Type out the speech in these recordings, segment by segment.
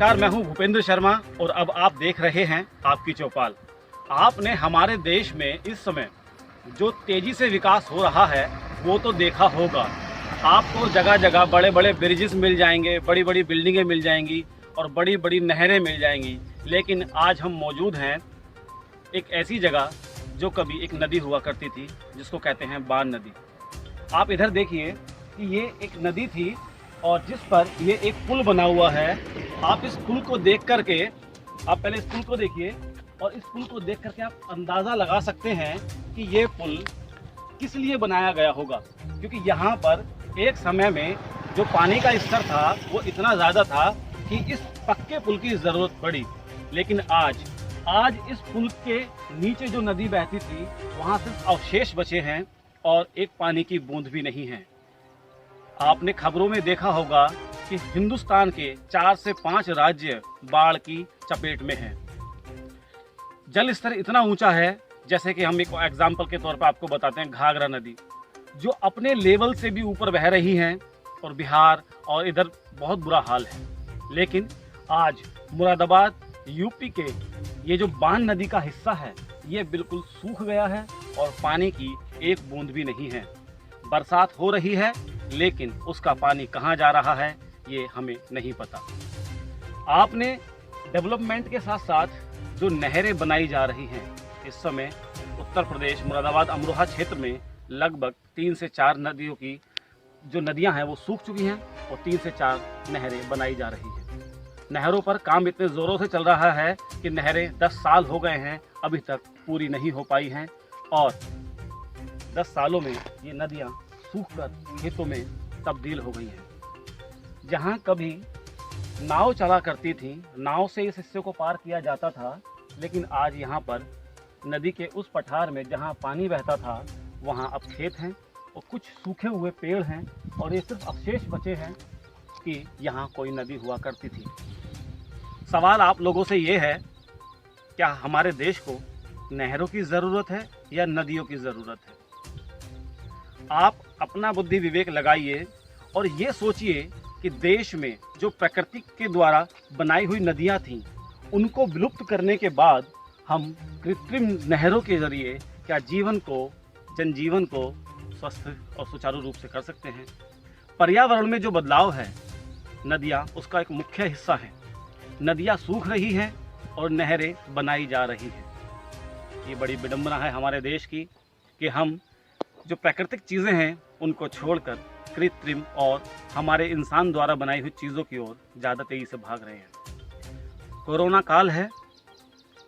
नमस्कार, मैं हूं भूपेंद्र शर्मा और अब आप देख रहे हैं आपकी चौपाल। आपने हमारे देश में इस समय जो तेज़ी से विकास हो रहा है वो तो देखा होगा। आपको जगह जगह बड़े बड़े ब्रिजेस मिल जाएंगे, बड़ी बड़ी बिल्डिंगें मिल जाएंगी और बड़ी बड़ी नहरें मिल जाएंगी। लेकिन आज हम मौजूद हैं एक ऐसी जगह जो कभी एक नदी हुआ करती थी, जिसको कहते हैं बान नदी। आप इधर देखिए कि ये एक नदी थी और जिस पर ये एक पुल बना हुआ है। आप इस पुल को देख करके, आप पहले इस पुल को देखिए और इस पुल को देख करके आप अंदाज़ा लगा सकते हैं कि ये पुल किस लिए बनाया गया होगा। क्योंकि यहाँ पर एक समय में जो पानी का स्तर था वो इतना ज़्यादा था कि इस पक्के पुल की ज़रूरत पड़ी। लेकिन आज इस पुल के नीचे जो नदी बहती थी वहाँ सिर्फ अवशेष बचे हैं और एक पानी की बूंद भी नहीं है। आपने खबरों में देखा होगा कि हिंदुस्तान के 4 से 5 राज्य बाढ़ की चपेट में हैं। जल स्तर इतना ऊंचा है, जैसे कि हम एक एग्जाम्पल के तौर पर आपको बताते हैं, घाघरा नदी जो अपने लेवल से भी ऊपर बह रही हैं और बिहार और इधर बहुत बुरा हाल है। लेकिन आज मुरादाबाद यूपी के ये जो बान नदी का हिस्सा है ये बिल्कुल सूख गया है और पानी की एक बूंद भी नहीं है। बरसात हो रही है लेकिन उसका पानी कहाँ जा रहा है ये हमें नहीं पता। आपने डेवलपमेंट के साथ साथ जो नहरें बनाई जा रही हैं, इस समय उत्तर प्रदेश मुरादाबाद अमरोहा क्षेत्र में लगभग 3 से 4 नदियों की जो नदियां हैं वो सूख चुकी हैं और 3 से 4 नहरें बनाई जा रही हैं। नहरों पर काम इतने ज़ोरों से चल रहा है कि नहरें 10 साल हो गए हैं, अभी तक पूरी नहीं हो पाई हैं और 10 सालों में ये नदियाँ सूखकर खेतों में तब्दील हो गई हैं। जहाँ कभी नाव चला करती थी, नाव से इस हिस्से को पार किया जाता था, लेकिन आज यहाँ पर नदी के उस पठार में जहाँ पानी बहता था वहाँ अब खेत हैं और कुछ सूखे हुए पेड़ हैं और ये सिर्फ अवशेष बचे हैं कि यहाँ कोई नदी हुआ करती थी। सवाल आप लोगों से ये है, क्या हमारे देश को नहरों की ज़रूरत है या नदियों की ज़रूरत है? आप अपना बुद्धि विवेक लगाइए और ये सोचिए कि देश में जो प्रकृति के द्वारा बनाई हुई नदियाँ थीं उनको विलुप्त करने के बाद हम कृत्रिम नहरों के ज़रिए क्या जनजीवन को स्वस्थ और सुचारू रूप से कर सकते हैं। पर्यावरण में जो बदलाव है, नदियाँ उसका एक मुख्य हिस्सा है। नदियाँ सूख रही हैं और नहरें बनाई जा रही हैं। ये बड़ी विडंबना है हमारे देश की कि हम जो प्राकृतिक चीज़ें हैं उनको छोड़कर कृत्रिम और हमारे इंसान द्वारा बनाई हुई चीज़ों की ओर ज़्यादा तेज़ी से भाग रहे हैं। कोरोना काल है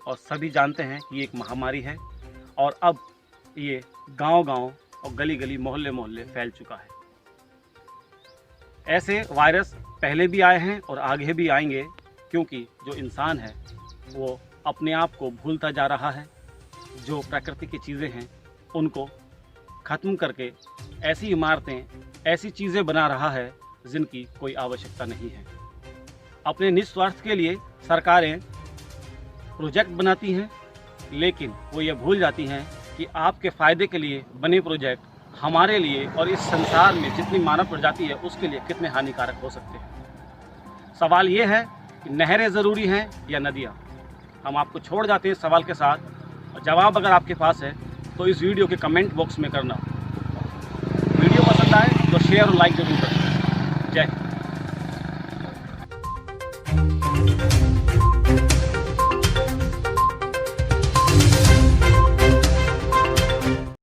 और सभी जानते हैं कि ये एक महामारी है और अब ये गांव-गांव और गली-गली, मोहल्ले-मोहल्ले फैल चुका है। ऐसे वायरस पहले भी आए हैं और आगे भी आएंगे, क्योंकि जो इंसान है वो अपने आप को भूलता जा रहा है। जो प्रकृति की चीज़ें हैं उनको ख़त्म करके ऐसी इमारतें, ऐसी चीज़ें बना रहा है जिनकी कोई आवश्यकता नहीं है। अपने निस्वार्थ के लिए सरकारें प्रोजेक्ट बनाती हैं, लेकिन वो ये भूल जाती हैं कि आपके फ़ायदे के लिए बने प्रोजेक्ट हमारे लिए और इस संसार में जितनी मानव प्रजाति है उसके लिए कितने हानिकारक हो सकते हैं। सवाल ये है कि नहरें ज़रूरी हैं या नदियाँ? हम आपको छोड़ जाते हैं सवाल के साथ, और जवाब अगर आपके पास है तो इस वीडियो के कमेंट बॉक्स में करना। वीडियो पसंद आए तो शेयर और लाइक जरूर करें। जय हिंद।